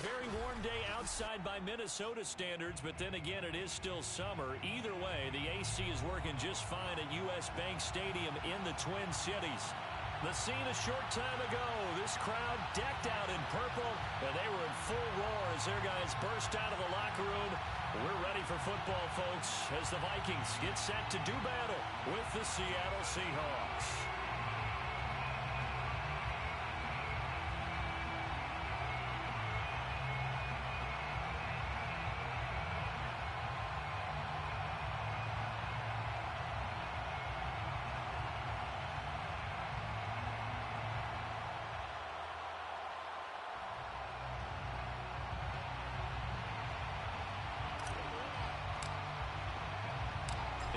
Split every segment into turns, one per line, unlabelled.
very warm day outside by Minnesota standards, but then again, it is still summer. Either way, the AC is working just fine at U.S. Bank Stadium in the Twin Cities. The scene a short time ago, this crowd decked out in purple, and they were in full roar as their guys burst out of the locker room. We're ready for football, folks, as the Vikings get set to do battle with the Seattle Seahawks.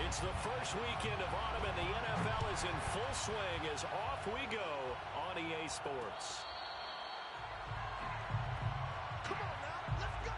It's the first weekend of autumn, and the NFL is in full swing as off we go on EA Sports. Come on now, let's go!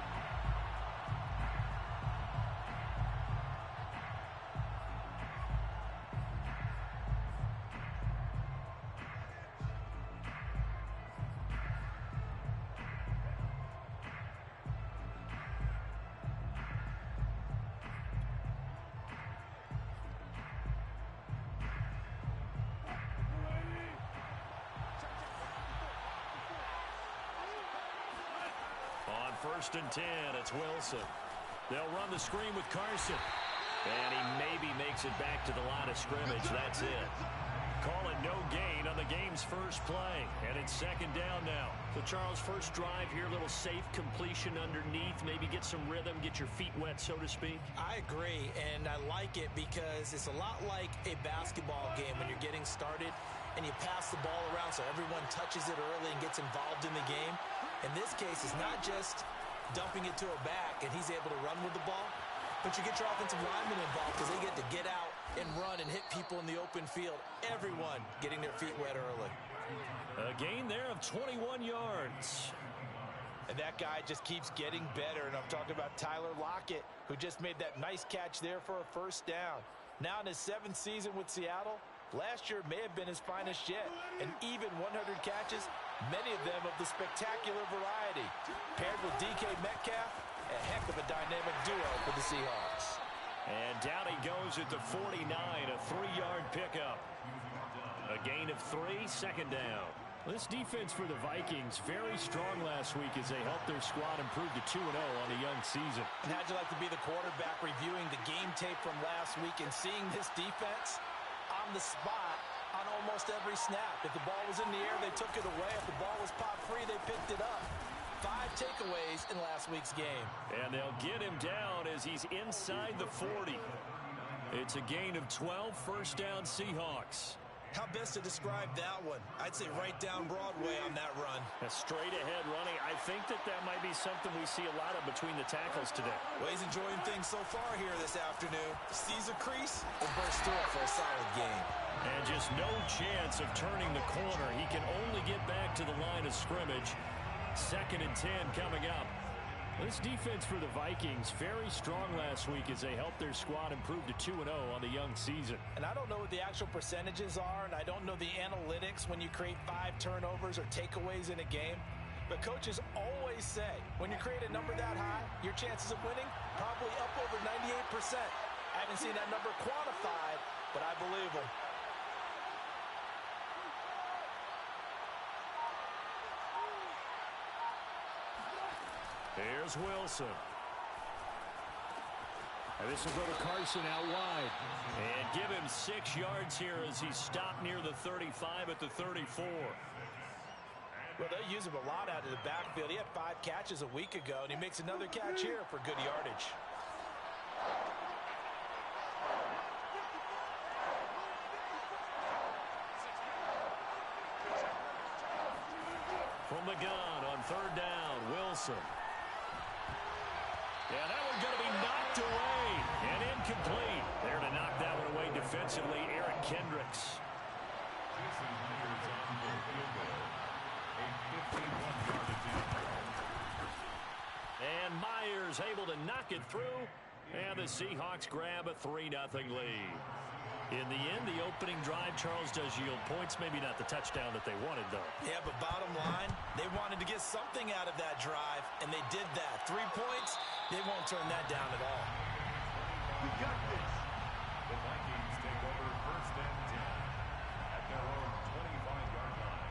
First and 10, it's Wilson. They'll run the screen with Carson. And he maybe makes it back to the line of scrimmage. That's it. Call it no gain on the game's first play. And it's second down now. So, Charles, first drive here, little safe completion underneath. Maybe get some rhythm, get your feet wet, so to speak.
I agree, and I like it because it's a lot like a basketball game when you're getting started and you pass the ball around so everyone touches it early and gets involved in the game. In this case, it's not just dumping it to a back and he's able to run with the ball, but you get your offensive linemen involved because they get to get out and run and hit people in the open field. Everyone getting their feet wet early.
A gain there of 21 yards.
And that guy just keeps getting better, and I'm talking about Tyler Lockett, who just made that nice catch there for a first down. Now in his 7th season with Seattle, last year may have been his finest yet, and even 100 catches, many of them of the spectacular variety. Paired with DK Metcalf, a heck of a dynamic duo for the Seahawks.
And down he goes at the 49, a 3-yard pickup. A gain of 3, second down. This defense for the Vikings, very strong last week as they helped their squad improve to 2-0 on the young season.
And how'd you like to be the quarterback reviewing the game tape from last week and seeing this defense on the spot on almost every snap? If the ball was in the air, they took it away. If the ball was pop free, they picked it up. 5 takeaways in last week's game.
And they'll get him down as he's inside the 40. It's a gain of 12, first down Seahawks.
How best to describe that one? I'd say right down Broadway on that run.
A straight ahead running. I think that might be something we see a lot of between the tackles today.
Well, he's enjoying things so far here this afternoon. Sees a crease and bursts through it for a solid game.
And just no chance of turning the corner. He can only get back to the line of scrimmage. Second and 10 coming up. This defense for the Vikings, very strong last week as they helped their squad improve to 2-0 on the young season.
And I don't know what the actual percentages are, and I don't know the analytics when you create 5 turnovers or takeaways in a game. But coaches always say, when you create a number that high, your chances of winning probably up over 98%. I haven't seen that number quantified, but I believe them.
Here's Wilson. And this will go to Carson out wide. And give him 6 yards here as he's stopped near the 35 at the 34.
Well, they use him a lot out of the backfield. He had 5 catches a week ago, and he makes another catch here for good yardage.
From the gun on third down, Wilson. Yeah, that one's going to be knocked away and incomplete. There to knock that one away defensively, Eric Kendricks. And Myers able to knock it through. And the Seahawks grab a 3-0 lead. In the end, the opening drive, Charles, does yield points. Maybe not the touchdown that they wanted, though.
Yeah, but bottom line, they wanted to get something out of that drive, and they did that. 3 points, they won't turn that down at all.
You got this. The Vikings take over first and 10 at their own 25-yard line.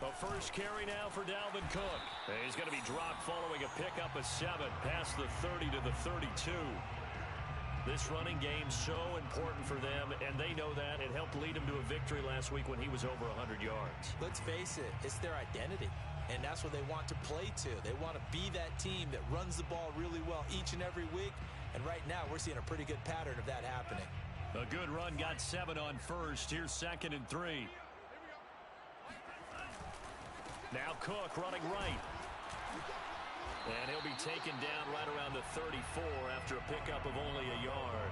The first carry now for Dalvin Cook. He's going to be dropped following a pickup of 7 past the 30 to the 32. This running game so important for them, and they know that. It helped lead him to a victory last week when he was over 100 yards.
Let's face it, it's their identity, and that's what they want to play to. They want to be that team that runs the ball really well each and every week, and right now we're seeing a pretty good pattern of that happening.
A good run, got 7 on first. Here's 2nd and 3. Now Cook running right. And he'll be taken down right around the 34 after a pickup of only a yard.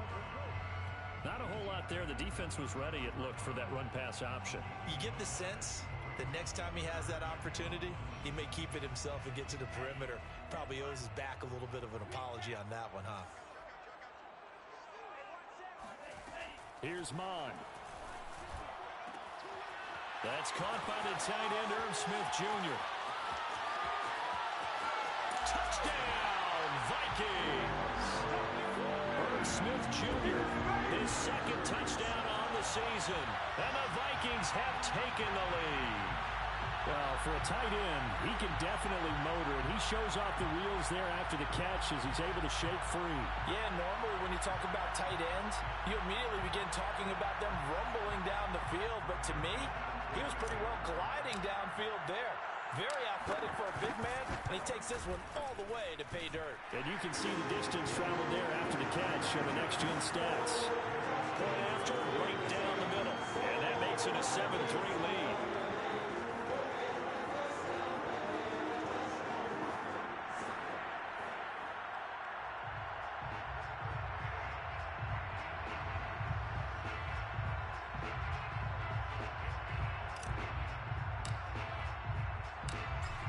Not a whole lot there. The defense was ready, it looked, for that run-pass option.
You get the sense that next time he has that opportunity, he may keep it himself and get to the perimeter. Probably owes his back a little bit of an apology on that one, huh?
Here's Mond. That's caught by the tight end, Irv Smith Jr. Touchdown, Vikings! Irv Smith Jr., his 2nd touchdown on the season. And the Vikings have taken the lead. Well, for a tight end, he can definitely motor it. He shows off the wheels there after the catch as he's able to shake free.
Yeah, normally when you talk about tight ends, you immediately begin talking about them rumbling down the field. But to me, he was pretty well gliding downfield there. Very athletic for a big man, and he takes this one all the way to pay dirt.
And you can see the distance traveled there after the catch on the next-gen stats. Point after, right down the middle. And that makes it a 7-3 lead.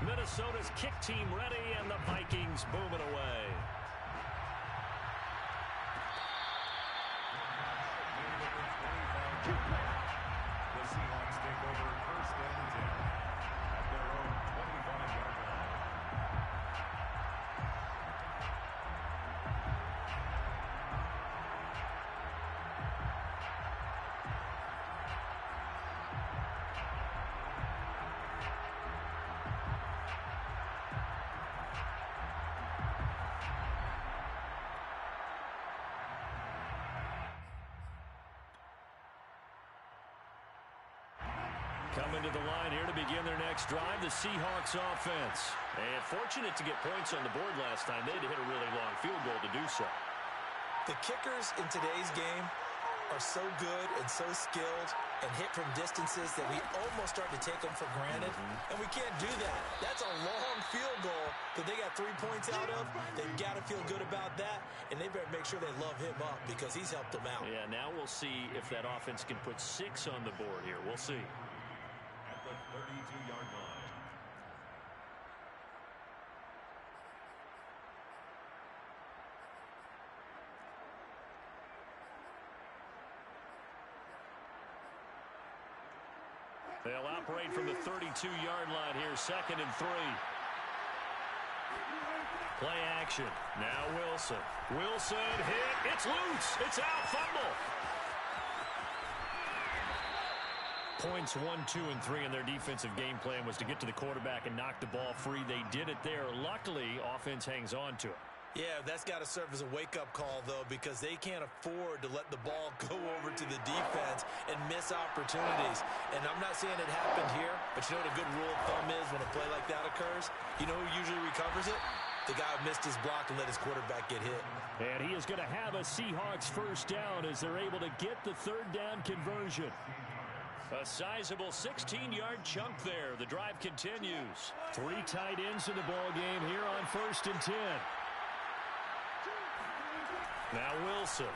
Minnesota's kick team ready, and the Vikings booming away.
The Seahawks take over first and 10 at their own 25-yard line.
Coming to the line here to begin their next drive, the Seahawks offense. And fortunate to get points on the board last time. They had to hit a really long field goal to do so.
The kickers in today's game are so good and so skilled and hit from distances that we almost start to take them for granted. And we can't do that. That's a long field goal that they got 3 points out of. They've got to feel good about that, and they better make sure they love him up because he's helped them out.
Yeah, now we'll see if that offense can put 6 on the board here. We'll see.
At the 32-yard line.
They'll operate from the 32-yard line here, 2nd and 3. Play action. Now Wilson. Wilson hit. It's loose. It's out. Fumble. Points 1, 2, and 3 in their defensive game plan was to get to the quarterback and knock the ball free. They did it there. Luckily, offense hangs on to it.
Yeah, that's got to serve as a wake-up call, though, because they can't afford to let the ball go over to the defense and miss opportunities. And I'm not saying it happened here, but you know what a good rule of thumb is when a play like that occurs? You know who usually recovers it? The guy who missed his block and let his quarterback get hit.
And he is going to have a Seahawks first down as they're able to get the 3rd down conversion. A sizable 16-yard chunk there. The drive continues. 3 tight ends in the ball game here on 1st and 10. Now Wilson.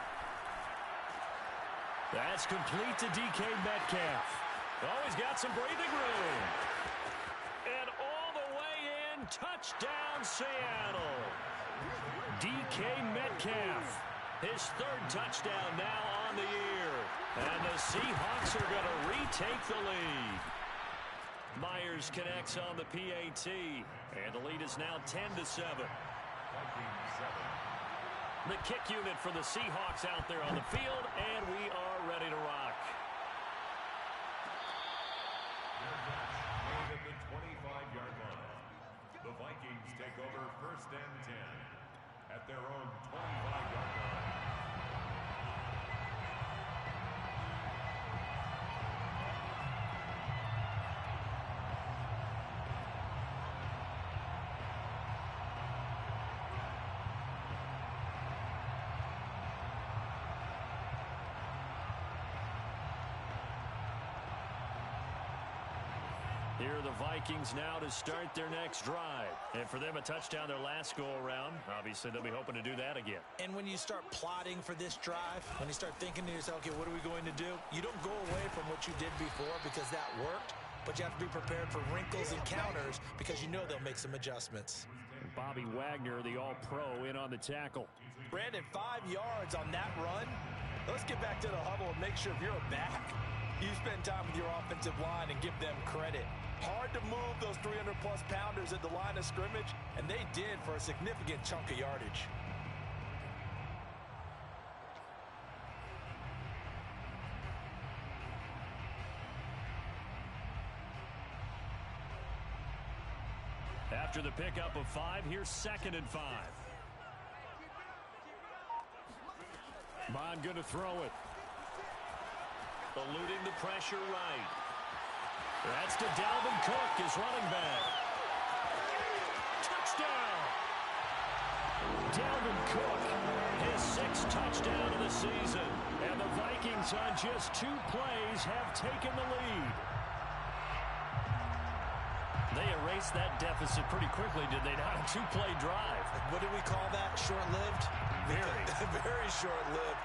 That's complete to DK Metcalf. Oh, he's got some breathing room. And all the way in, touchdown Seattle. DK Metcalf. His 3rd touchdown now on the year. And the Seahawks are going to retake the lead. Myers connects on the PAT. And the lead is now 10-7. The kick unit for the Seahawks out there on the field, and we are ready to rock.
Made at the 25-yard line. The Vikings take over 1st and 10 at their own 25-yard line.
Here are the Vikings now to start their next drive. And for them, a touchdown their last go-around. Obviously, they'll be hoping to do that again.
And when you start plotting for this drive, when you start thinking to yourself, okay, what are we going to do? You don't go away from what you did before because that worked, but you have to be prepared for wrinkles and counters because you know they'll make some adjustments.
Bobby Wagner, the all-pro, in on the tackle.
Brandon, 5 yards on that run. Let's get back to the huddle and make sure if you're a back, you spend time with your offensive line and give them credit. Hard to move those 300-plus pounders at the line of scrimmage, and they did for a significant chunk of yardage.
After the pickup of 5, here's 2nd and 5. Bond going to throw it. Eluding the pressure right. That's to Dalvin Cook, his running back. Touchdown! Dalvin Cook, his 6th touchdown of the season. And the Vikings on just 2 plays have taken the lead. They erased that deficit pretty quickly, did they not? A 2-play drive.
What do we call that? Short-lived?
Very.
Very short-lived.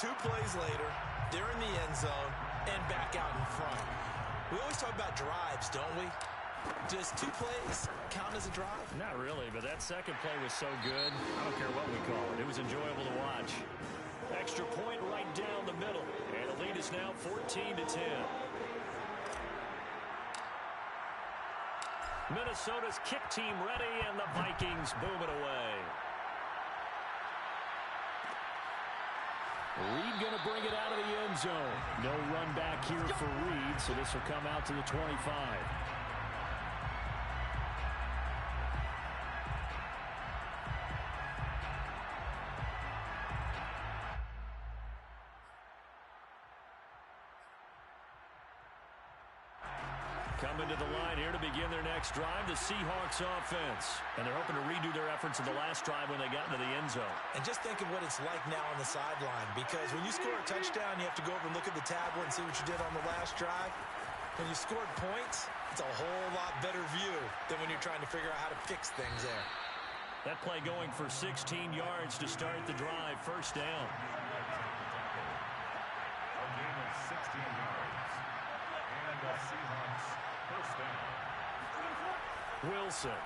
2 plays later, they're in the end zone and back out in front. We always talk about drives, don't we? Does 2 plays count as a drive?
Not really, but that second play was so good. I don't care what we call it. It was enjoyable to watch. Extra point right down the middle. And the lead is now 14-10. Minnesota's kick team ready, and the Vikings boom it away. Reed going to bring it out of the end zone. No run back here for Reed, so this will come out to the 25. Coming to the line here to begin their next drive, the Seahawks offense. And they're hoping to redo their efforts in the last drive when they got into the end zone.
And just think of what it's like now on the sideline, because when you score a touchdown, you have to go over and look at the tablet and see what you did on the last drive. When you scored points, it's a whole lot better view than when you're trying to figure out how to fix things there.
That play going for 16 yards to start the drive. 1st down.
A gain of 16 yards. And the Seahawks 1st down.
Wilson.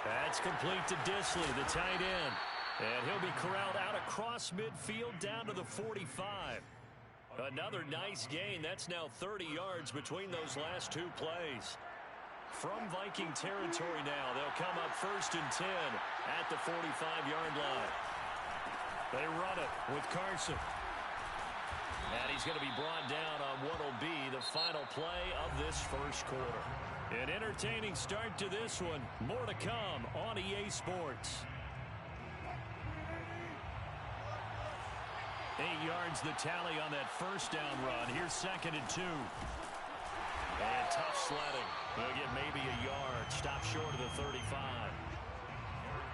That's complete to Disley, the tight end. And he'll be corralled out across midfield down to the 45. Another nice gain. That's now 30 yards between those last 2 plays. From Viking territory now, they'll come up 1st and 10 at the 45-yard line. They run it with Carson. And he's going to be brought down on what will be the final play of this 1st quarter. An entertaining start to this one. More to come on EA Sports. 8 yards the tally on that 1st down run. Here's 2nd and 2. And tough sledding. They'll get maybe a yard. Stop short of the 35.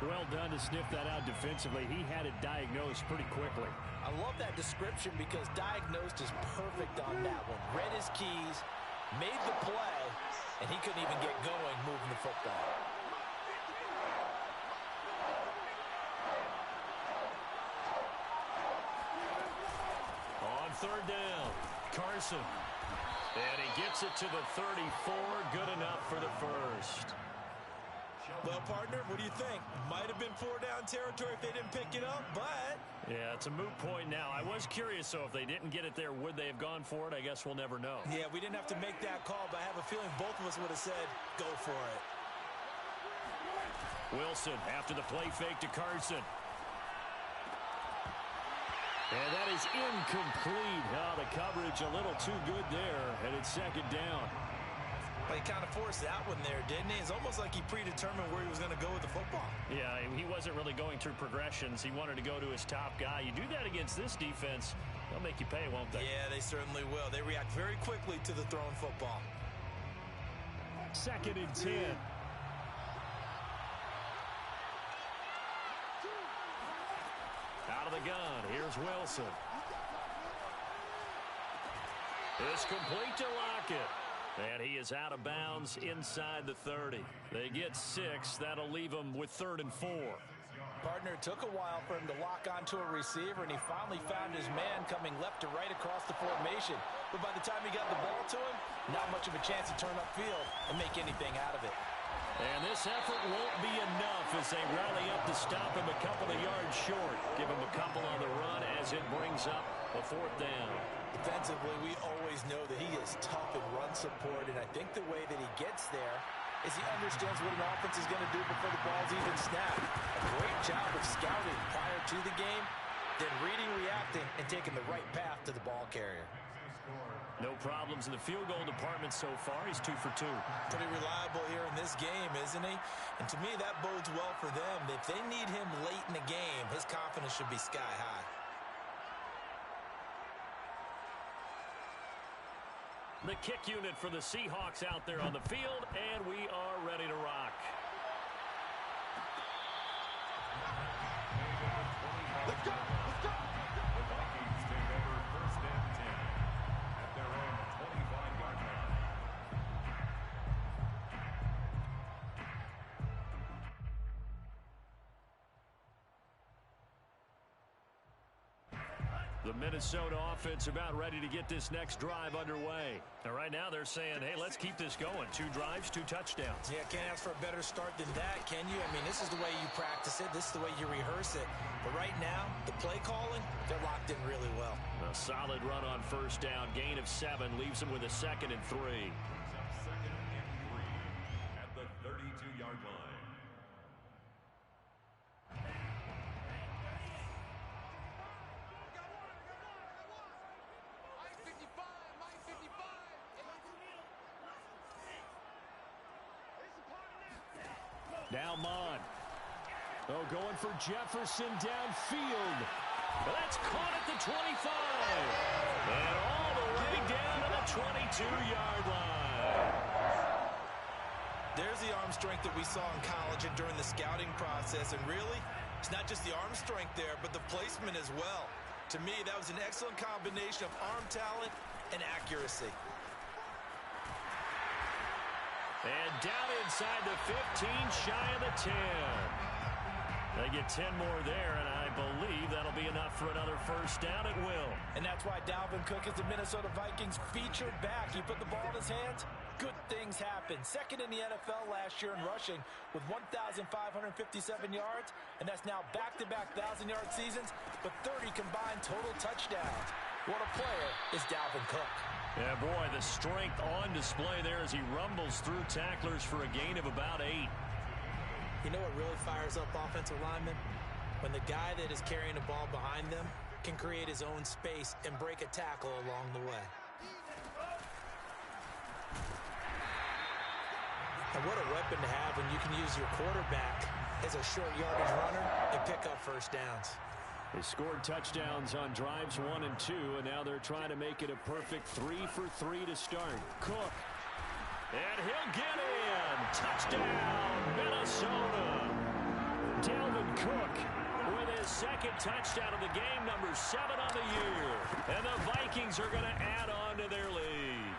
Well done to sniff that out defensively. He had it diagnosed pretty quickly.
I love that description because diagnosed is perfect on that one. Read his keys, made the play, and he couldn't even get going moving the football.
On third down, Carson. And he gets it to the 34. Good enough for the first.
Well, partner, what do you think? Might have been 4-down territory if they didn't pick it up, but...
Yeah, it's a moot point now. I was curious, so if they didn't get it there, would they have gone for it? I guess we'll never know.
Yeah, we didn't have to make that call, but I have a feeling both of us would have said, go for it.
Wilson after the play fake to Carson. And that is incomplete. Oh, the coverage a little too good there, and it's second down.
Well, he kind of forced that one there, didn't he? It's almost like he predetermined where he was going to go with the football.
Yeah, he wasn't really going through progressions. He wanted to go to his top guy. You do that against this defense, they'll make you pay, won't they?
Yeah, they certainly will. They react very quickly to the thrown football.
Second and 10. Out of the gun, here's Wilson. It's complete to Lockett. And he is out of bounds inside the 30. They get 6. That'll leave him with 3rd and 4.
Partner, it took a while for him to lock onto a receiver, and he finally found his man coming left to right across the formation. But by the time he got the ball to him, not much of a chance to turn upfield and make anything out of it.
And this effort won't be enough as they rally up to stop him a couple of yards short. Give him a couple on the run as it brings up a 4th down.
Defensively, we always know that he is tough in run support, and I think the way that he gets there is he understands what an offense is going to do before the ball's even snapped. A great job of scouting prior to the game, then reading, reacting, and taking the right path to the ball carrier.
No problems in the field goal department so far. He's 2 for 2.
Pretty reliable here in this game, isn't he? And to me, that bodes well for them. If they need him late in the game, his confidence should be sky high.
The kick unit for the Seahawks out there on the field, and we are ready to rock.
Let's go! Let's go! The Vikings take over 1st and 10 at their own 25-yard line.
The Minnesota offense about ready to get this next drive underway. And right now they're saying, hey, let's keep this going. 2 drives, 2 touchdowns.
Yeah, can't ask for a better start than that, can you? I mean, this is the way you practice it. This is the way you rehearse it. But right now, the play calling, they're locked in really well.
A solid run on 1st down. Gain of 7 leaves them with a 2nd and 3.
2nd and 3 at the 32-yard line.
Now Mon. Oh, going for Jefferson downfield. That's caught at the 25. And all the way down to the 22-yard line.
There's the arm strength that we saw in college and during the scouting process. And really, it's not just the arm strength there, but the placement as well. To me, that was an excellent combination of arm talent and accuracy.
And down inside the 15, shy of the 10. They get 10 more there, and I believe that'll be enough for another 1st down at will.
And that's why Dalvin Cook is the Minnesota Vikings featured back. You put the ball in his hands, good things happen. 2nd in the NFL last year in rushing with 1,557 yards, and that's now back-to-back 1,000-yard seasons, but 30 combined total touchdowns. What a player is Dalvin Cook.
Yeah, boy, the strength on display there as he rumbles through tacklers for a gain of about 8.
You know what really fires up offensive linemen? When the guy that is carrying the ball behind them can create his own space and break a tackle along the way. And what a weapon to have when you can use your quarterback as a short yardage runner and pick up 1st downs.
They scored touchdowns on drives 1 and 2, and now they're trying to make it a perfect 3 for 3 to start. Cook. And he'll get in. Touchdown, Minnesota. Down Cook with his second touchdown of the game, number 7 on the year. And the Vikings are going to add on to their lead.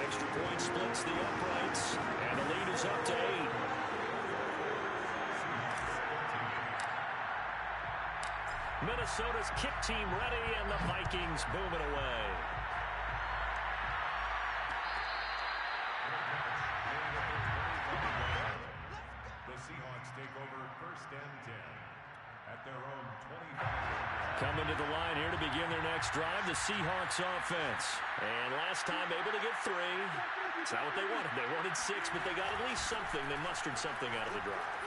Extra point splits the uprights, and the lead is up to 8. Minnesota's kick team ready, and the Vikings boom it away.
The Seahawks take over first and 10 at their own 25.
Coming to the line here to begin their next drive, the Seahawks offense. And last time able to get 3. It's not what they wanted. They wanted 6, but they got at least something. They mustered something out of the drive.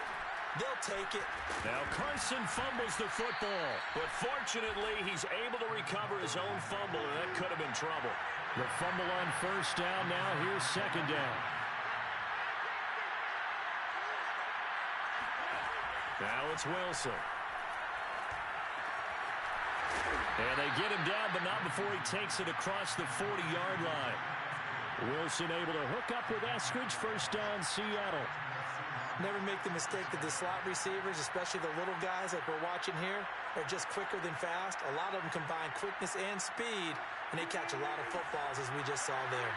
They'll take it.
Now Carson fumbles the football, but fortunately he's able to recover his own fumble, and that could have been trouble. The fumble on first down. Now here's second down. Now it's Wilson. And they get him down, but not before he takes it across the 40-yard line. Wilson able to hook up with Eskridge. First down, Seattle.
Never make the mistake that the slot receivers, especially the little guys like we're watching here, are just quicker than fast. A lot of them combine quickness and speed, and they catch a lot of footballs, as we just saw there.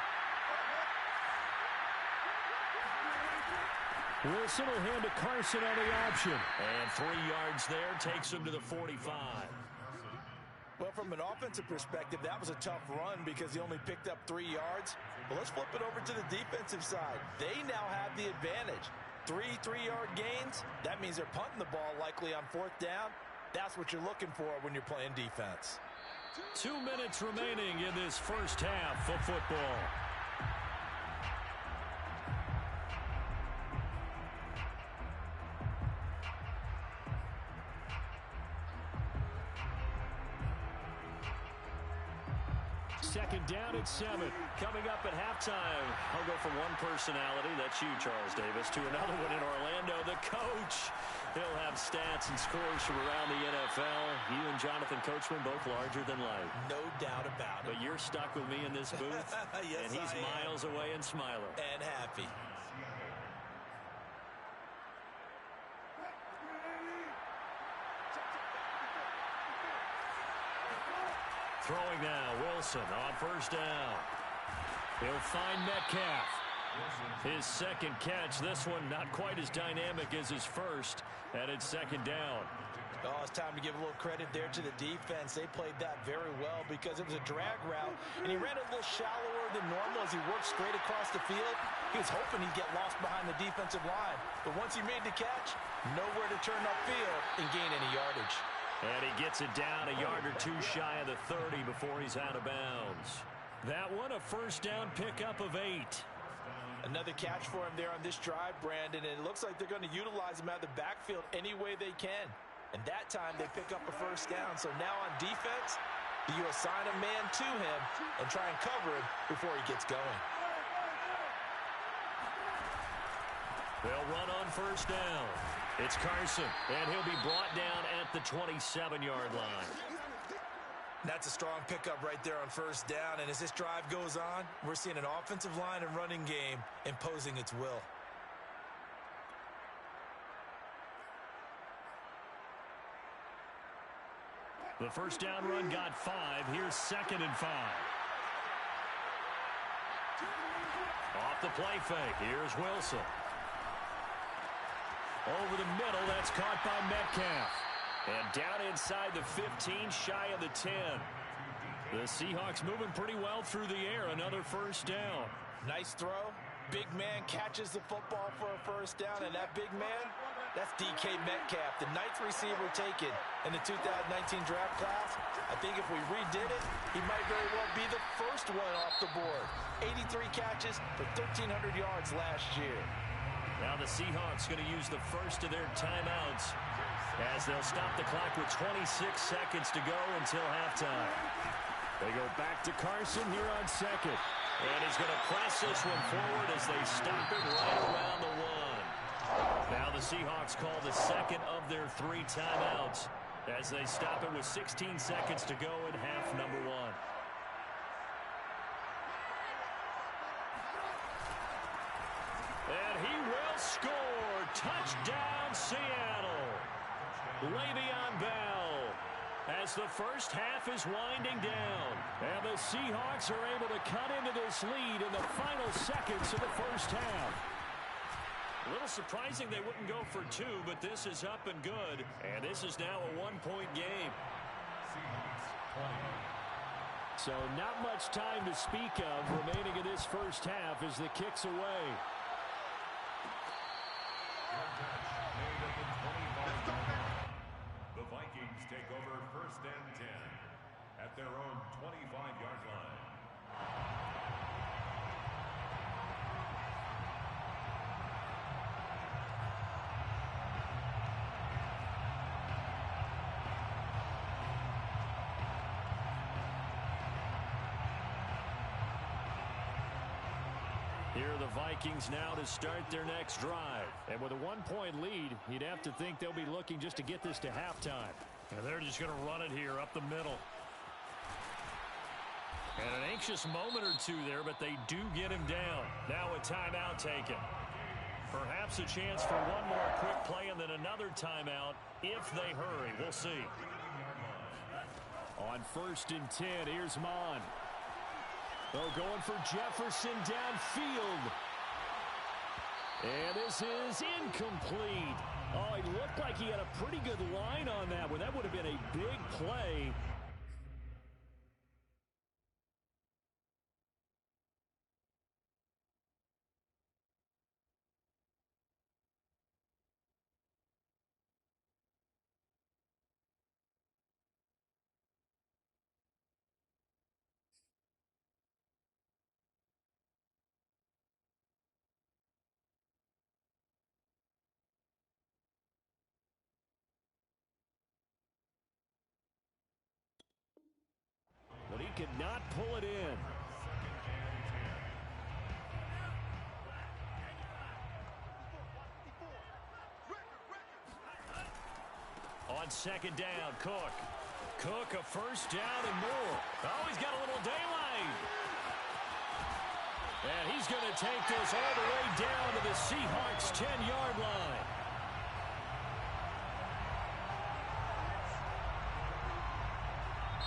Wilson will hand to Carson on the option. And 3 yards there takes him to the 45.
Well, from an offensive perspective, that was a tough run because he only picked up 3 yards. Well, let's flip it over to the defensive side. They now have the advantage. 3 3-yard gains, that means they're punting the ball likely on 4th down. That's what you're looking for when you're playing defense.
2 minutes remaining in this first half of football. Second down at 7. Coming up at halftime, I'll go from one personality, that's you, Charles Davis, to another one in Orlando, the coach. He'll have stats and scores from around the NFL. You and Jonathan Coachman both larger than life.
No doubt about it.
But you're stuck with me in this booth,
yes,
and he's miles away and smiling.
And happy.
Throwing now, Wilson on first down. He'll find Metcalf. His second catch, this one not quite as dynamic as his first, and it's second down.
Oh, it's time to give a little credit there to the defense. They played that very well because it was a drag route, and he ran a little shallower than normal as he worked straight across the field. He was hoping he'd get lost behind the defensive line, but once he made the catch, nowhere to turn upfield and gain any yardage.
And he gets it down a yard or 2 shy of the 30 before he's out of bounds. That one, a first down pickup of 8.
Another catch for him there on this drive, Brandon, and it looks like they're going to utilize him out of the backfield any way they can. And that time they pick up a first down. So now on defense, you assign a man to him and try and cover him before he gets going.
They'll run on first down. It's Carson, and he'll be brought down at the 27-yard line.
That's a strong pickup right there on first down, and as this drive goes on, we're seeing an offensive line and running game imposing its will.
The first down run got 5. Here's second and 5. Off the play fake. Here's Wilson. Over the middle, that's caught by Metcalf. And down inside the 15, shy of the 10. The Seahawks moving pretty well through the air. Another first down.
Nice throw. Big man catches the football for a first down, and that big man, that's DK Metcalf, the 9th receiver taken in the 2019 draft class. I think if we redid it, he might very well be the first one off the board. 83 catches for 1,300 yards last year.
Now the Seahawks going to use the first of their timeouts as they'll stop the clock with 26 seconds to go until halftime. They go back to Carson here on second. And he's going to press this one forward as they stop it right around the 1. Now the Seahawks call the second of their 3 timeouts as they stop it with 16 seconds to go in half number 1. And he will score. Touchdown, Seattle. Le'Veon Bell. As the first half is winding down. And the Seahawks are able to cut into this lead in the final seconds of the first half. A little surprising they wouldn't go for two, but this is up and good. And this is now a one-point game. So not much time to speak of remaining in this first half as the kick's away.
The Vikings take over first and 10 at their own 25-yard line.
Here are the Vikings now to start their next drive. And with a one-point lead, you'd have to think they'll be looking just to get this to halftime. And they're just going to run it here up the middle. And an anxious moment or two there, but they do get him down. Now a timeout taken. Perhaps a chance for one more quick play and then another timeout if they hurry. We'll see. On 1st and 10, here's Mon. Oh, going for Jefferson downfield. And this is incomplete. Oh, he looked like he had a pretty good line on that one. That would have been a big play. But he could not pull it in. On 2nd down, Cook. Cook, a first down and more. Oh, he's got a little daylight. And he's going to take this all the way down to the Seahawks' 10-yard line.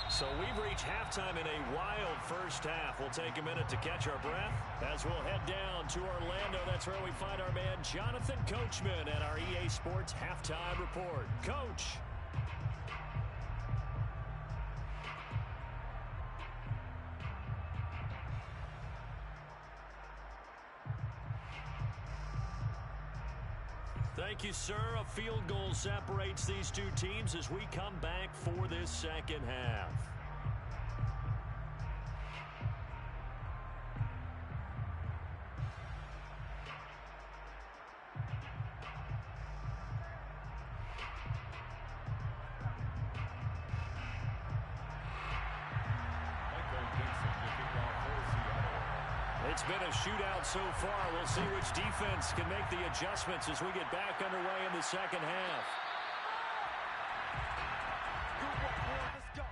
So we've reached halftime in a wild first half. We'll take a minute to catch our breath as we'll head down to Orlando. That's where we find our man Jonathan Coachman at our EA Sports Halftime Report. Coach. Thank you, sir. A field goal separates these two teams as we come back for this second half. It's been a shootout so far. We'll see which defense can make the adjustments as we get back underway in the second half.
Let's go.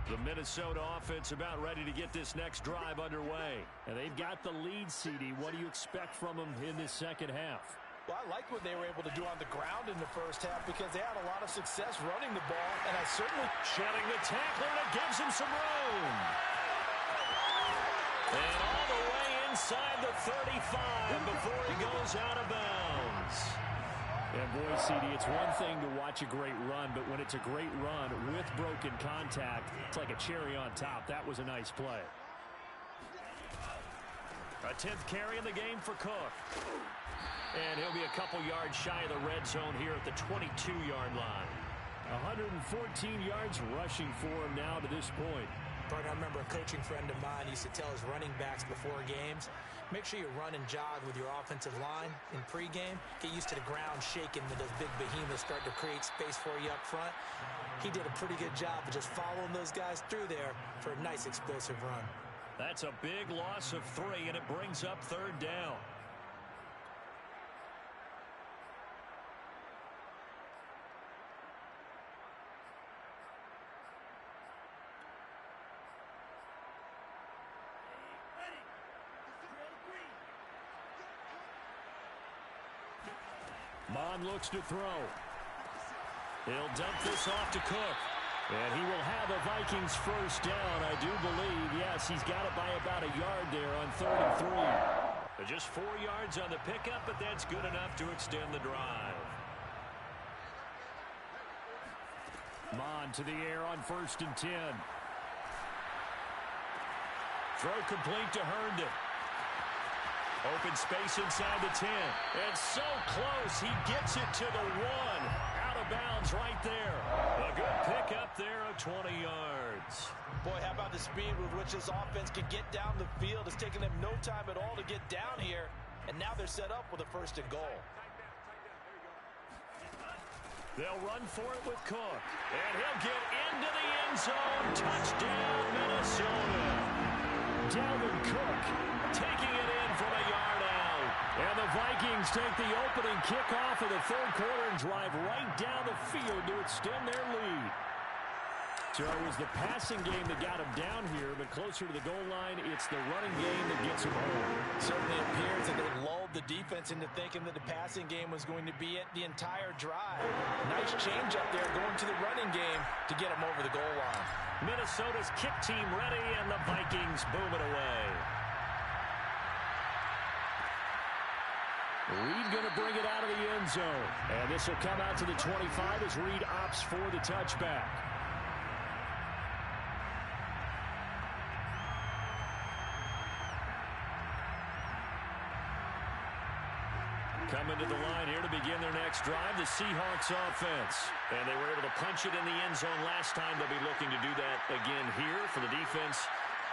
The Minnesota offense about ready to get this next drive underway. And they've got the lead, CD. What do you expect from them in this second half?
Well, I liked what they were able to do on the ground in the first half because they had a lot of success running the ball, and I certainly...
Shedding the tackler, and it gives him some room. And all the way inside the 35 before he goes out of bounds. And boy, CD, it's one thing to watch a great run, but when it's a great run with broken contact, it's like a cherry on top. That was a nice play. A 10th carry in the game for Cook. And he'll be a couple yards shy of the red zone here at the 22-yard line. 114 yards rushing for him now to this point.
Partner, I remember a coaching friend of mine used to tell his running backs before games, make sure you run and jog with your offensive line in pregame. Get used to the ground shaking when those big behemoths start to create space for you up front. He did a pretty good job of just following those guys through there for a nice explosive run.
That's a big loss of 3, and it brings up 3rd down. Bond looks to throw. He'll dump this off to Cook. And he will have the Vikings first down, I do believe. Yes, he's got it by about a yard there on 3rd and 3. Just 4 yards on the pickup, but that's good enough to extend the drive. Mon to the air on 1st and 10. Throw complete to Herndon. Open space inside the 10. And so close, he gets it to the 1. Out of bounds right there. A good pickup there of 20 yards.
Boy, how about the speed with which this offense can get down the field? It's taken them no time at all to get down here. And now they're set up with a 1st and goal.
They'll run for it with Cook. And he'll get into the end zone. Touchdown, Minnesota. Dalvin Cook taking it in from a yard out. And the Vikings take the opening kickoff of the 3rd quarter and drive right down the field to extend their lead. So it was the passing game that got him down here, but closer to the goal line, it's the running game that gets him home.
Certainly appears that they lulled the defense into thinking that the passing game was going to be it the entire drive. Nice change up there going to the running game to get him over the goal line.
Minnesota's kick team ready, and the Vikings boom it away. Reed going to bring it out of the end zone. And this will come out to the 25 as Reed opts for the touchback. Coming to the line here to begin their next drive, the Seahawks offense. And they were able to punch it in the end zone last time. They'll be looking to do that again here for the defense.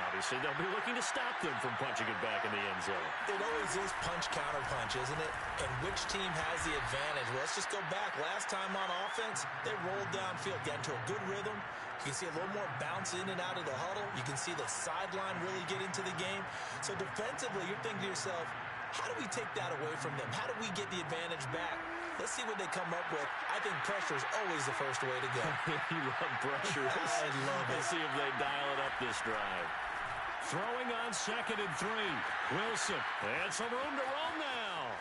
Obviously, they'll be looking to stop them from punching it back in the end zone.
It always is punch-counter-punch, isn't it? And which team has the advantage? Well, let's just go back. Last time on offense, they rolled downfield, got into a good rhythm. You can see a little more bounce in and out of the huddle. You can see the sideline really get into the game. So defensively, you're thinking to yourself, how do we take that away from them? How do we get the advantage back? Let's see what they come up with. I think pressure is always the first way to go.
You love pressure.
I love it.
Let's see if they dial it up this drive. Throwing on 2nd and 3. Wilson. And some room to roam now.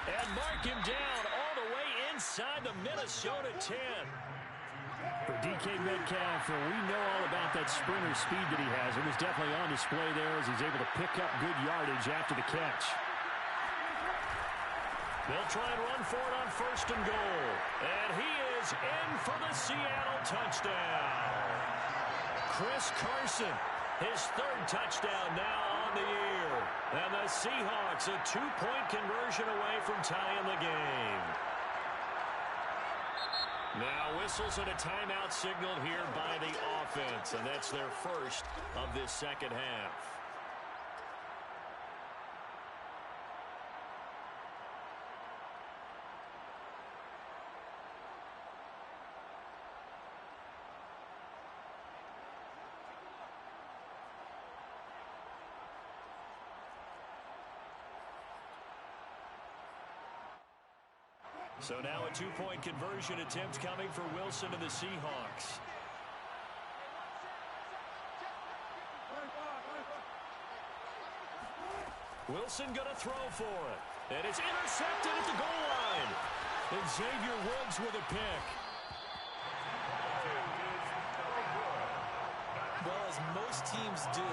And mark him down all the way inside the Minnesota 10. For DK Metcalf, we know all about that sprinter speed that he has. It was definitely on display there as he's able to pick up good yardage after the catch. They'll try and run for it on 1st and goal. And he is in for the Seattle touchdown. Chris Carson, his 3rd touchdown now on the year. And the Seahawks a 2-point conversion away from tying the game. Now whistles and a timeout signaled here by the offense, and that's their first of this 2nd half. So now a 2-point conversion attempt coming for Wilson and the Seahawks. Wilson going to throw for it. And it's intercepted at the goal line. And Xavier Woods with a pick.
Well, as most teams do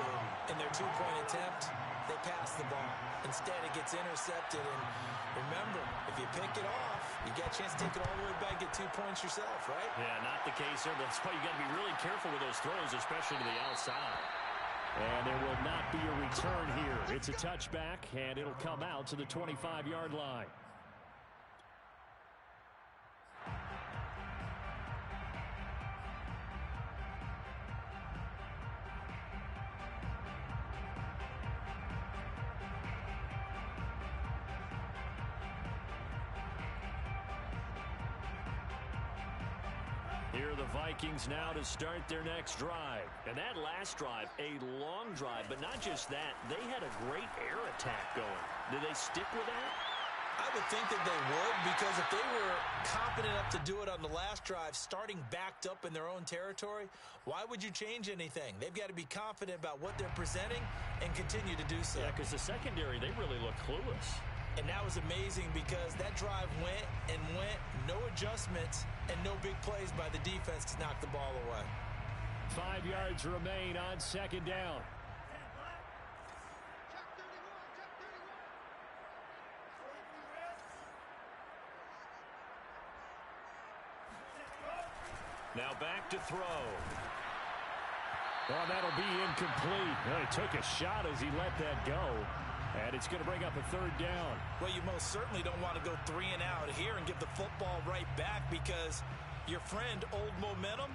in their 2-point attempt, they pass the ball. Instead, it gets intercepted. And remember, if you pick it off, you got a chance to take it all the way back, get 2 points yourself, right?
Yeah, not the case there. That's why you got to be really careful with those throws, especially to the outside. And there will not be a return here. It's a touchback, and it'll come out to the 25-yard line. Here are the Vikings now to start their next drive. And that last drive, a long drive, but not just that. They had a great air attack going. Did they stick with that?
I would think that they would, because if they were confident enough to do it on the last drive, starting backed up in their own territory, why would you change anything? They've got to be confident about what they're presenting and continue to do so.
Yeah, because the secondary, they really look clueless.
And that was amazing because that drive went and went, no adjustments, and no big plays by the defense to knock the ball away.
5 yards remain on second down. Now back to throw. Oh, that'll be incomplete. Well, he took a shot as he let that go. And it's going to bring up a third down.
Well, you most certainly don't want to go 3 and out here and give the football right back because your friend, Old Momentum,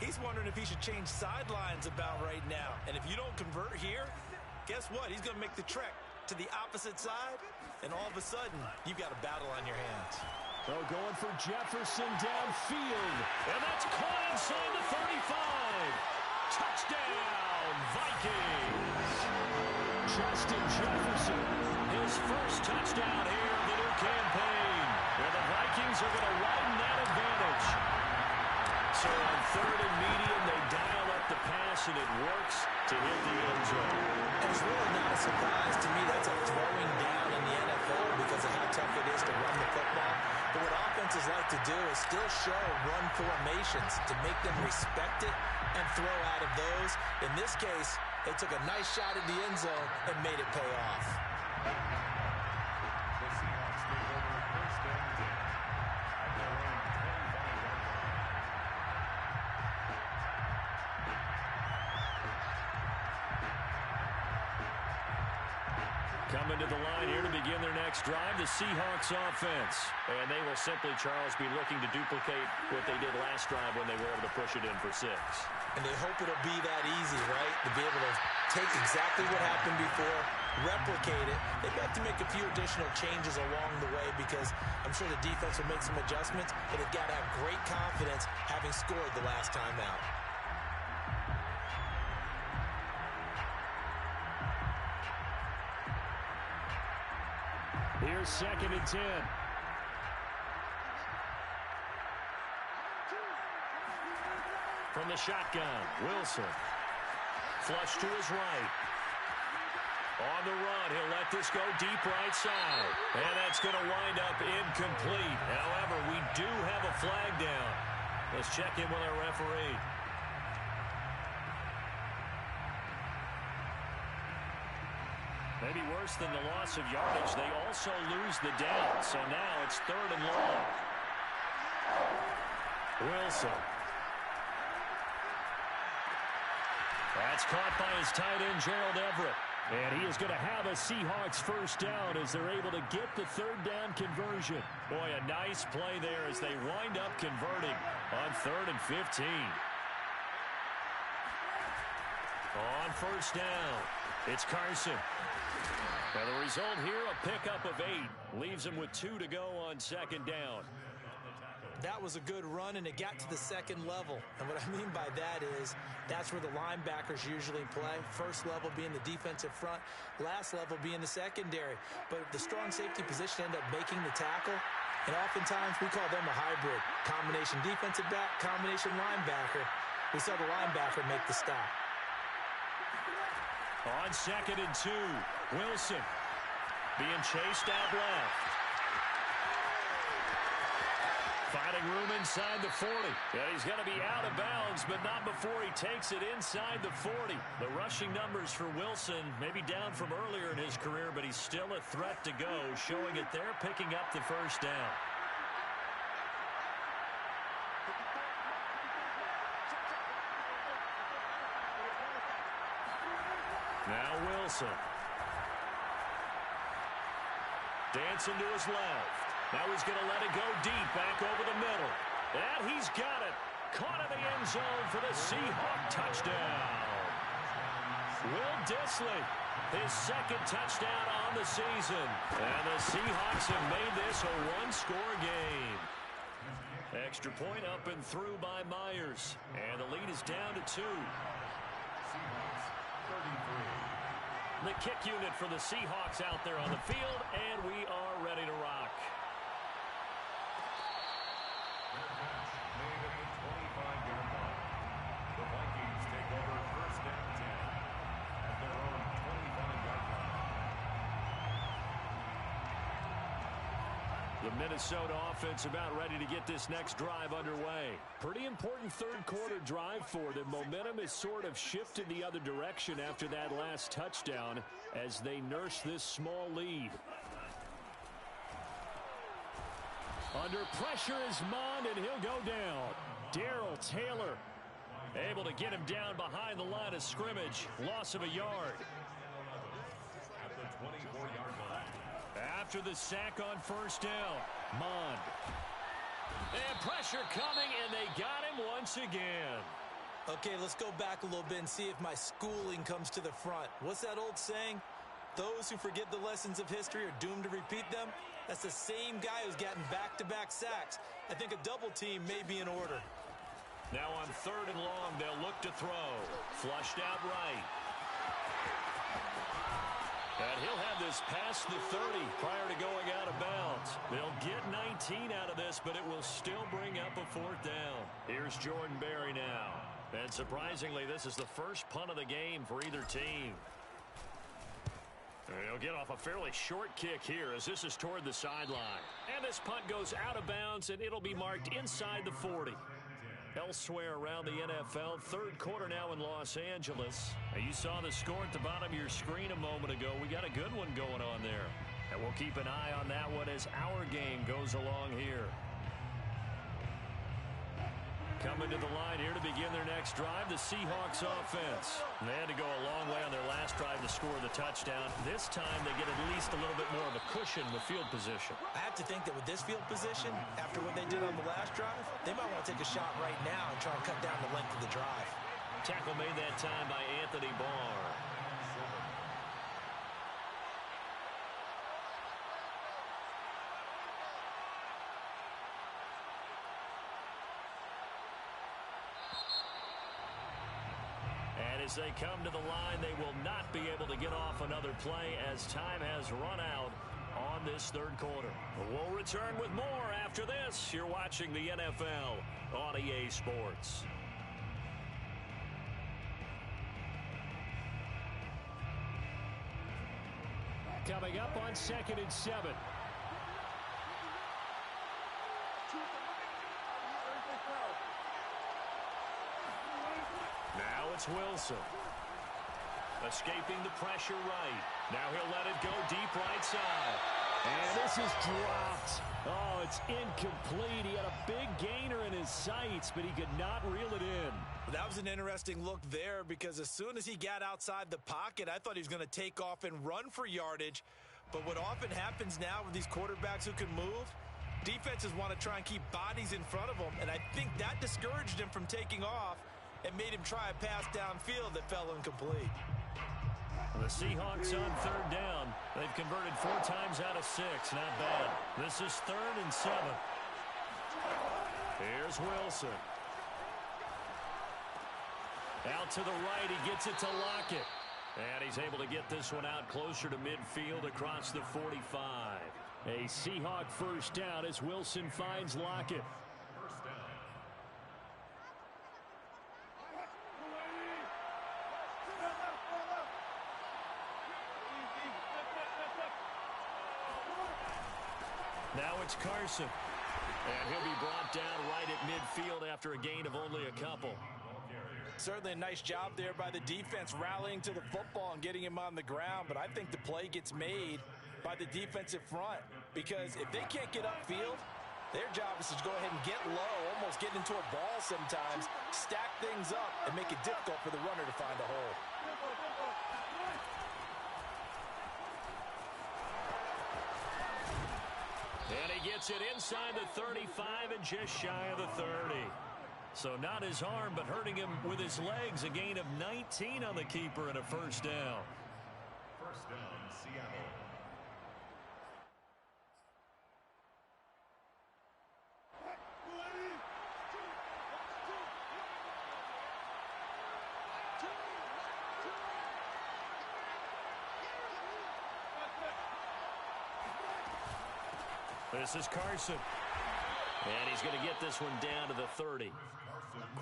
he's wondering if he should change sidelines about right now. And if you don't convert here, guess what? He's going to make the trek to the opposite side, and all of a sudden, you've got a battle on your hands.
Oh, going for Jefferson downfield. And that's caught inside the 35. Touchdown, Vikings. Justin Jefferson, his first touchdown here of the new campaign. Where the Vikings are going to widen that advantage. So on third and medium, they dial up the pass, and it works to hit the end zone.
And it's really not a surprise to me. That's a throwing down in the NFL because of how tough it is to run the football. But what offenses like to do is still show run formations to make them respect it and throw out of those. In this case, they took a nice shot at the end zone and made it pay off.
The Seahawks take over first and 10 at their own 25-yard line.
Coming to the line here to begin their next drive, the Seahawks offense. And they will simply, Charles, be looking to duplicate what they did last drive when they were able to push it in for 6.
And they hope it'll be that easy, right? To be able to take exactly what happened before, replicate it. They've got to make a few additional changes along the way because I'm sure the defense will make some adjustments, but they've got to have great confidence having scored the last time out.
Here's second and 10. From the shotgun, Wilson. Flush to his right. On the run, he'll let this go deep right side. And that's going to wind up incomplete. However, we do have a flag down. Let's check in with our referee. Maybe worse than the loss of yardage, they also lose the down. So now it's third and long. Wilson. That's caught by his tight end, Gerald Everett. And he is going to have a Seahawks first down as they're able to get the third down conversion. Boy, a nice play there as they wind up converting on 3rd and 15. On first down, it's Carson. Now the result here, a pickup of 8. Leaves him with 2 to go on second down.
That was a good run, and it got to the second level. And what I mean by that is that's where the linebackers usually play. First level being the defensive front, last level being the secondary. But the strong safety position end up making the tackle, and oftentimes we call them a hybrid. Combination defensive back, combination linebacker. We saw the linebacker make the stop.
On 2nd and 2, Wilson being chased out left. Finding room inside the 40. Yeah, he's going to be out of bounds, but not before he takes it inside the 40. The rushing numbers for Wilson maybe down from earlier in his career, but he's still a threat to go, showing it there, picking up the first down. Now Wilson. Dancing to his left. Now he's going to let it go deep, back over the middle. And he's got it. Caught in the end zone for the Seahawk touchdown. Will Dissly, his second touchdown on the season. And the Seahawks have made this a one-score game. Extra point up and through by Myers. And the lead is down to 2.
Seahawks 33.
The kick unit for the Seahawks out there on the field, and we are ready to rock.
Made at the 25-yard line. The Vikings take over first and 10 at their own 25-yard line.
The Minnesota offense about ready to get this next drive underway. Pretty important third quarter drive for them. Momentum has sort of shifted the other direction after that last touchdown as they nurse this small lead. Under pressure is Mond, and he'll go down. Darrell Taylor able to get him down behind the line of scrimmage. Loss of a yard.
At the 24-yard line.
After the sack on first down, Mond. And pressure coming, and they got him once again.
Okay, let's go back a little bit and see if my schooling comes to the front. What's that old saying? Those who forget the lessons of history are doomed to repeat them. That's the same guy who's gotten back-to-back sacks. I think a double team may be in order.
Now on third and long, they'll look to throw. Flushed out right. And he'll have this past the 30 prior to going out of bounds. They'll get 19 out of this, but it will still bring up a fourth down. Here's Jordan Berry now. And surprisingly, this is the first punt of the game for either team. He'll get off a fairly short kick here as this is toward the sideline. And this punt goes out of bounds, and it'll be marked inside the 40. Elsewhere around the NFL, third quarter now in Los Angeles. You saw the score at the bottom of your screen a moment ago. We got a good one going on there. And we'll keep an eye on that one as our game goes along here. Coming to the line here to begin their next drive, the Seahawks offense. They had to go a long way on their last drive to score the touchdown. This time they get at least a little bit more of a cushion with field position.
I have to think that with this field position, after what they did on the last drive, they might want to take a shot right now and try and cut down the length of the drive.
Tackle made that time by Anthony Barr. As they come to the line, they will not be able to get off another play as time has run out on this third quarter. We'll return with more after this. You're watching the NFL on EA Sports. Coming up on 2nd and 7. Now it's Wilson. Escaping the pressure right. Now he'll let it go deep right side. And this is dropped. Oh, it's incomplete. He had a big gainer in his sights, but he could not reel it in.
That was an interesting look there because as soon as he got outside the pocket, I thought he was going to take off and run for yardage. But what often happens now with these quarterbacks who can move, defenses want to try and keep bodies in front of them, and I think that discouraged him from taking off and made him try a pass downfield that fell incomplete.
The Seahawks on third down. They've converted 4 times out of 6. Not bad. This is 3rd and 7. Here's Wilson. Out to the right. He gets it to Lockett. And he's able to get this one out closer to midfield across the 45. A Seahawk first down as Wilson finds Lockett. Now it's Carson. And he'll be brought down right at midfield after a gain of only a couple.
Certainly a nice job there by the defense rallying to the football and getting him on the ground, but I think the play gets made by the defensive front because if they can't get upfield, their job is to go ahead and get low, almost get into a ball sometimes, stack things up, and make it difficult for the runner to find a hole.
And he gets it inside the 35 and just shy of the 30. So not his arm, but hurting him with his legs. A gain of 19 on the keeper and a first down.
First down, Seattle.
This is Carson. And he's going to get this one down to the 30.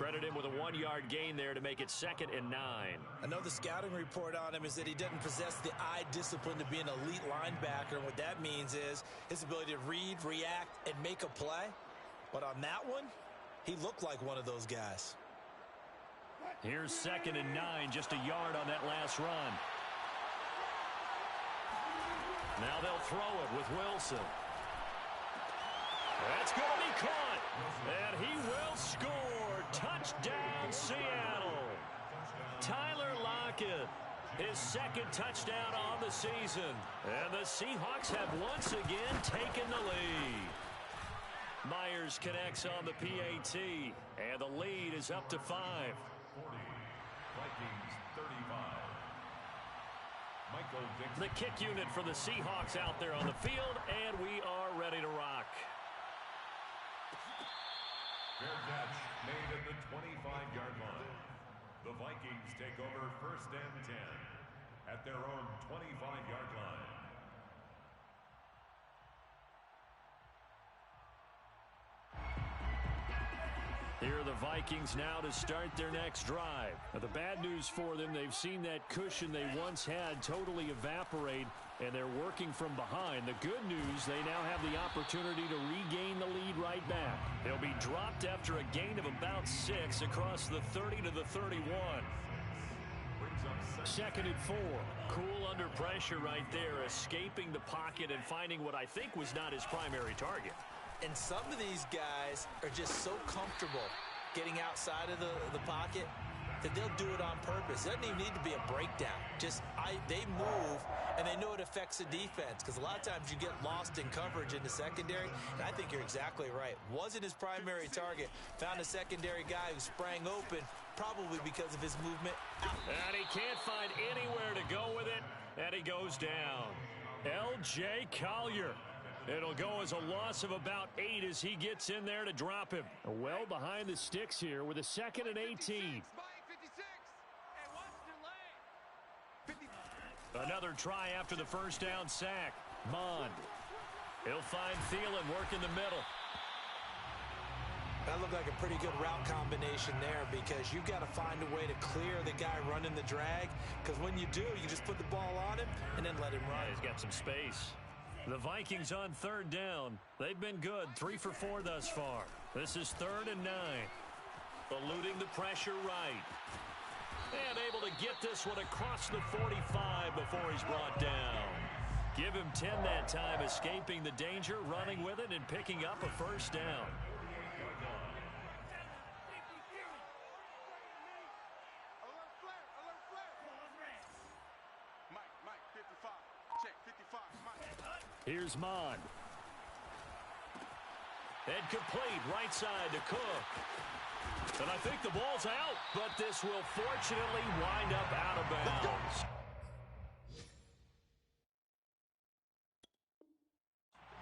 Credit him with a 1-yard gain there to make it 2nd and 9.
I know the scouting report on him is that he doesn't possess the eye discipline to be an elite linebacker. And what that means is his ability to read, react, and make a play. But on that one, he looked like one of those guys.
Here's 2nd and 9, just a yard on that last run. Now they'll throw it with Wilson. That's going to be caught. And he will score. Touchdown, Seattle. Tyler Lockett, his 2nd touchdown on the season. And the Seahawks have once again taken the lead. Myers connects on the PAT. And the lead is up to 5.
40. Vikings 35. Michael Vick.
The kick unit for the Seahawks out there on the field, and we are ready to rock.
Fair catch made at the 25-yard line. The Vikings take over 1st and 10 at their own 25-yard line.
Here are the Vikings now to start their next drive. Now, the bad news for them, they've seen that cushion they once had totally evaporate, and they're working from behind. The good news, they now have the opportunity to regain the lead right back. They'll be dropped after a gain of about 6 across the 30 to the 31. 2nd and 4. Cool under pressure right there, escaping the pocket and finding what I think was not his primary target.
And some of these guys are just so comfortable getting outside of the pocket that they'll do it on purpose. It doesn't even need to be a breakdown. They move, and they know it affects the defense, because a lot of times you get lost in coverage in the secondary, and I think you're exactly right. Wasn't his primary target. Found a secondary guy who sprang open, probably because of his movement out.
And he can't find anywhere to go with it, and he goes down. L.J. Collier. It'll go as a loss of about 8 as he gets in there to drop him. Well behind the sticks here with a 2nd and 18. Another try after the first down sack. Mond. He'll find Thielen work in the middle.
That looked like a pretty good route combination there, because you've got to find a way to clear the guy running the drag, because when you do, you just put the ball on him and then let him run.
Yeah, he's got some space. The Vikings on 3rd down. They've been good, 3 for 4 thus far. This is 3rd and 9. Eluding the pressure right. And able to get this one across the 45 before he's brought down. Give him 10 that time, escaping the danger, running with it, and picking up a 1st down. Here's Mond. And complete right side to Cook. And I think the ball's out, but this will fortunately wind up out of bounds.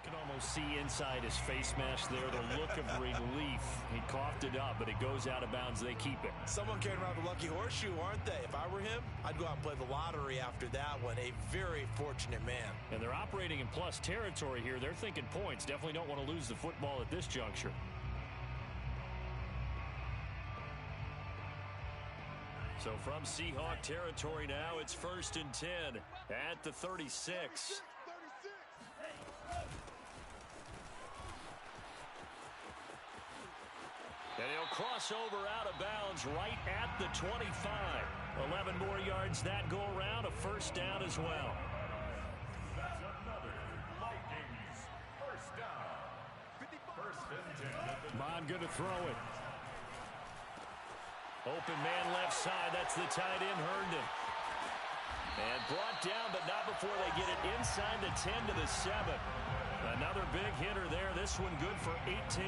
You can almost see inside his face mask there the look of relief. He coughed it up, but it goes out of bounds. They keep it.
Someone carrying around the lucky horseshoe, aren't they? If I were him, I'd go out and play the lottery after that one. A very fortunate man.
And they're operating in plus territory here. They're thinking points. Definitely don't want to lose the football at this juncture. So from Seahawk territory now, it's 1st and 10 at the 36. And he'll cross over out of bounds right at the 25. 11 more yards that go around, a 1st down as well.
That's another Vikings 1st down. 1st and 10.
Mond going to throw it. Open man left side. That's the tight end, Herndon. And brought down, but not before they get it inside the 10 to the 7. Another big hitter there. This one good for 18.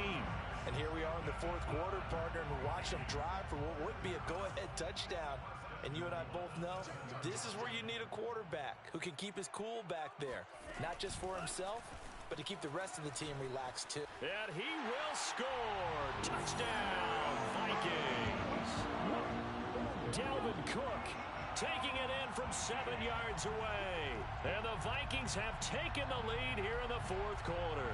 And here we are in the 4th quarter, partner, and we watch them drive for what would be a go-ahead touchdown. And you and I both know this is where you need a quarterback who can keep his cool back there. Not just for himself, but to keep the rest of the team relaxed, too.
And he will score. Touchdown, Vikings. Dalvin Cook taking it in from 7 yards away. And the Vikings have taken the lead here in the 4th quarter.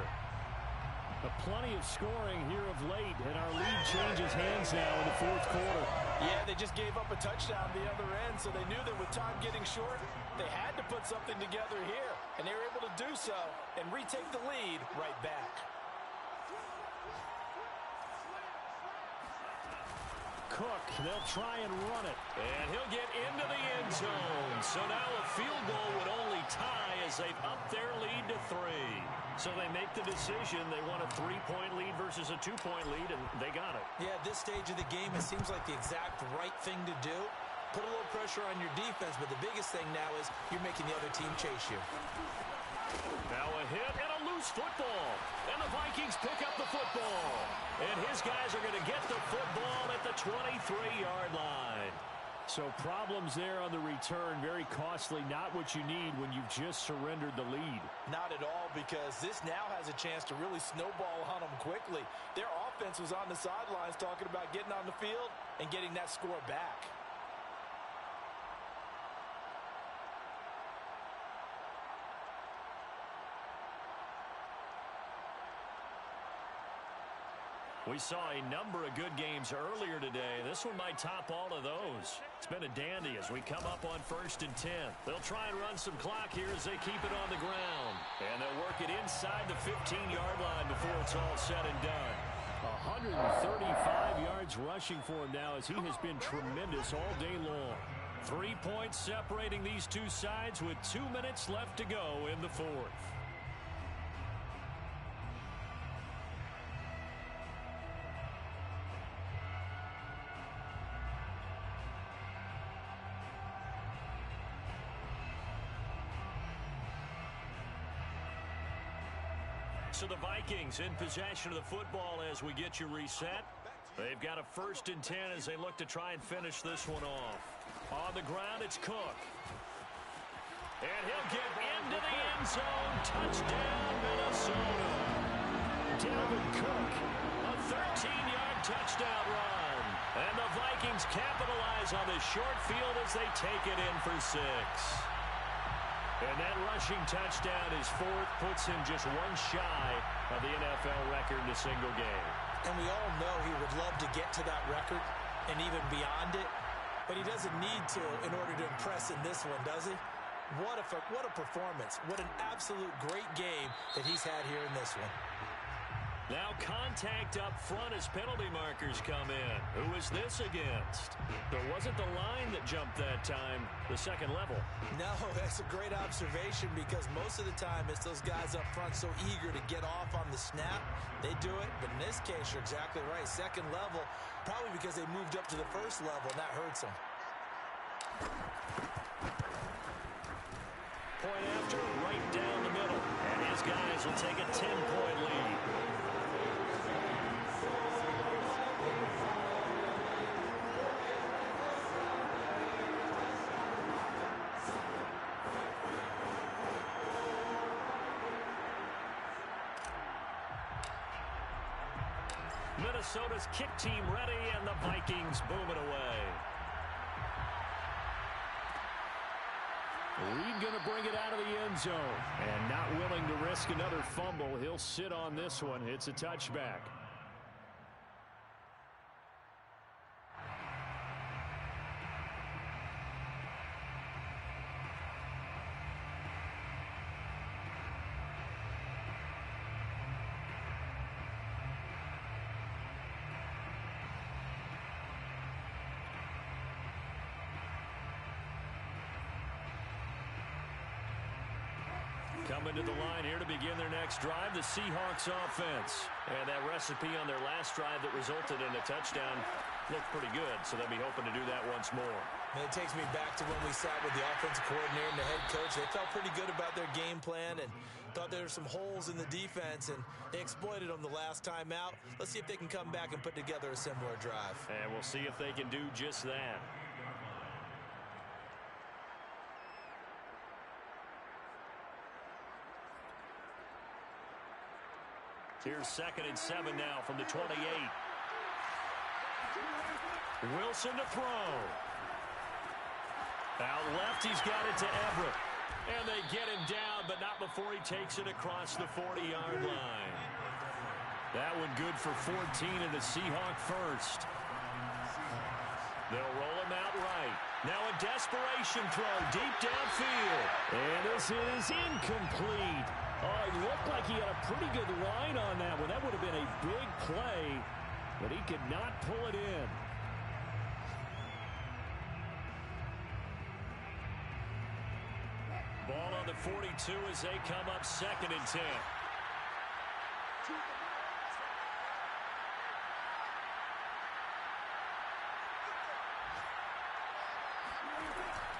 Plenty of scoring here of late, and our lead changes hands now in the fourth quarter.
Yeah, they just gave up a touchdown the other end, so they knew that with time getting short, they had to put something together here, and they were able to do so and retake the lead right back.
Cook, they'll try and run it. And he'll get into the end zone. So now a field goal would only tie as they've upped their lead to 3. So they make the decision. They want a 3-point lead versus a 2-point lead, and they got it.
Yeah, at this stage of the game, it seems like the exact right thing to do. Put a little pressure on your defense, but the biggest thing now is you're making the other team chase you.
Now a hit and a loose football. And the Vikings pick up the football. And his guys are going to get the football at the 23-yard line. So problems there on the return. Very costly. Not what you need when you've just surrendered the lead.
Not at all, because this now has a chance to really snowball on them quickly. Their offense was on the sidelines talking about getting on the field and getting that score back.
We saw a number of good games earlier today. This one might top all of those. It's been a dandy as we come up on 1st and 10. They'll try and run some clock here as they keep it on the ground. And they'll work it inside the 15-yard line before it's all said and done. 135 yards rushing for him now as he has been tremendous all day long. 3 points separating these two sides with 2 minutes left to go in the fourth. So the Vikings in possession of the football as we get you reset. They've got a 1st and 10 as they look to try and finish this one off. On the ground, it's Cook. And he'll get into the end zone. Touchdown, Minnesota. Dalvin Cook, a 13-yard touchdown run. And the Vikings capitalize on this short field as they take it in for 6. And that rushing touchdown is 4th, puts him just one shy of the NFL record in a single game.
And we all know he would love to get to that record and even beyond it, but he doesn't need to in order to impress in this one, does he? What a performance. What an absolute great game that he's had here in this one.
Now contact up front as penalty markers come in. Who is this against? It wasn't the line that jumped that time, the second level.
No, that's a great observation because most of the time it's those guys up front so eager to get off on the snap. They do it, but in this case, you're exactly right. Second level, probably because they moved up to the first level, and that hurts them.
Point after, right down the middle. And his guys will take a 10-point lead. Minnesota's kick team ready, and the Vikings boom it away. Reed going to bring it out of the end zone. And not willing to risk another fumble. He'll sit on this one. It's a touchback. Coming to the line here to begin their next drive, the Seahawks offense. And that recipe on their last drive that resulted in a touchdown looked pretty good, so they'll be hoping to do that once more.
And it takes me back to when we sat with the offensive coordinator and the head coach. They felt pretty good about their game plan and thought there were some holes in the defense, and they exploited them the last time out. Let's see if they can come back and put together a similar drive.
And we'll see if they can do just that. Here's 2nd and 7 now from the 28. Wilson to throw. Out left, he's got it to Everett. And they get him down, but not before he takes it across the 40-yard line. That one good for 14 and a Seahawk first. They'll roll him out right. Now a desperation throw deep downfield. And this is incomplete. Oh, it looked like he had a pretty good line on that one. That would have been a big play, but he could not pull it in. Ball on the 42 as they come up 2nd and 10.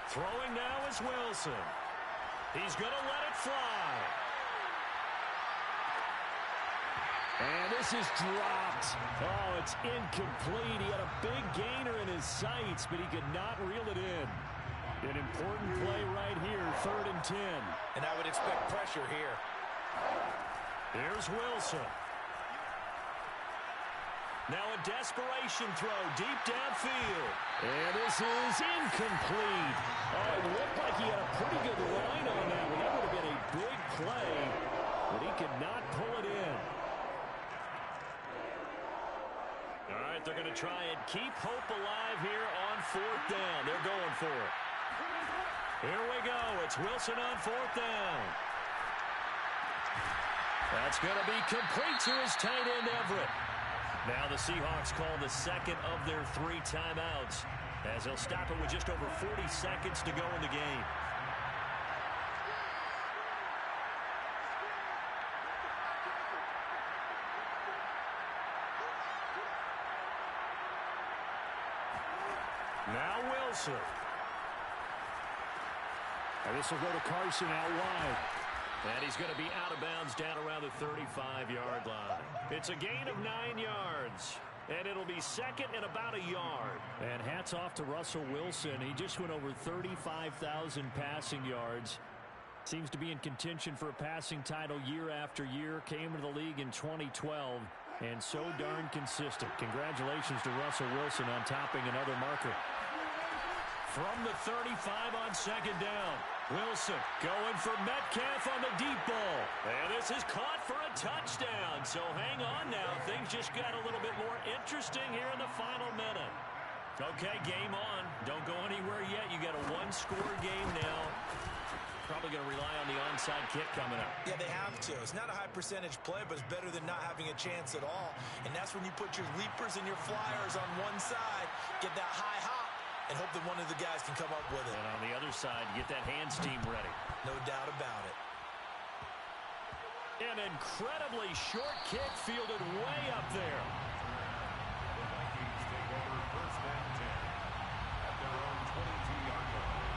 Throwing now is Wilson. He's going to let it fly. And this is dropped. Oh, it's incomplete. He had a big gainer in his sights, but he could not reel it in. An important play right here, 3rd and 10.
And I would expect pressure here.
Here's Wilson. Now a desperation throw deep downfield. And this is incomplete. Oh, it looked like he had a pretty good line on that one. That would have been a big play, but he could not pull it in. All right, they're going to try and keep hope alive here on 4th down. They're going for it. Here we go. It's Wilson on 4th down. That's going to be complete to his tight end, Everett. Now the Seahawks call the 2nd of their 3 timeouts as they'll stop it with just over 40 seconds to go in the game. Now Wilson. And this will go to Carson out wide. And he's going to be out of bounds down around the 35-yard line. It's a gain of 9 yards. And it'll be 2nd and about a yard. And hats off to Russell Wilson. He just went over 35,000 passing yards. Seems to be in contention for a passing title year after year. Came into the league in 2012. And so darn consistent. Congratulations to Russell Wilson on topping another marker. From the 35 on 2nd down. Wilson going for Metcalf on the deep ball. And this is caught for a touchdown. So hang on now. Things just got a little bit more interesting here in the final minute. Okay, game on. Don't go anywhere yet. You got a 1-score game now. Probably going to rely on the onside kick coming up.
Yeah, they have to. It's not a high percentage play, but it's better than not having a chance at all. And that's when you put your leapers and your flyers on one side, get that high hop, and hope that one of the guys can come up with it.
And on the other side, get that hands team ready.
No doubt about it.
An incredibly short kick fielded way up there.
The Vikings take over 1st and 10 at their own 22-yard line.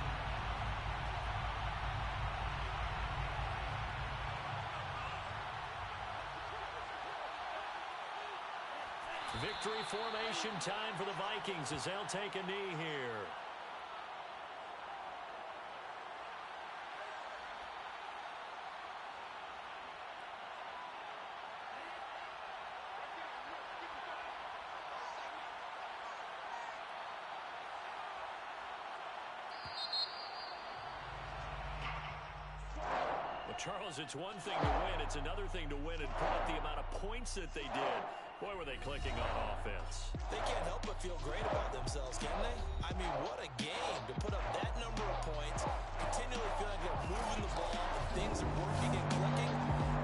Victory formation time for the Vikings as they'll take a knee here. Well, Charles, it's one thing to win. It's another thing to win and put up the amount of points that they did. Boy, were they clicking on offense.
They can't help but feel great about themselves, can they? I mean, what a game to put up that number of points, continually feel like they're moving the ball, and things are working and clicking.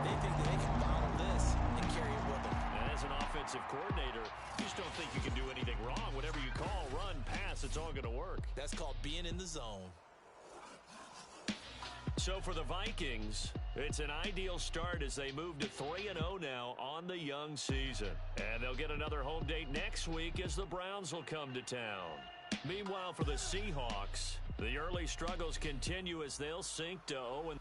They think that they can bottle this and carry it with them.
And as an offensive coordinator, you just don't think you can do anything wrong. Whatever you call, run, pass, it's all going to work.
That's called being in the zone.
So for the Vikings, it's an ideal start as they move to 3-0 now on the young season. And they'll get another home date next week as the Browns will come to town. Meanwhile, for the Seahawks, the early struggles continue as they'll sink to 0-.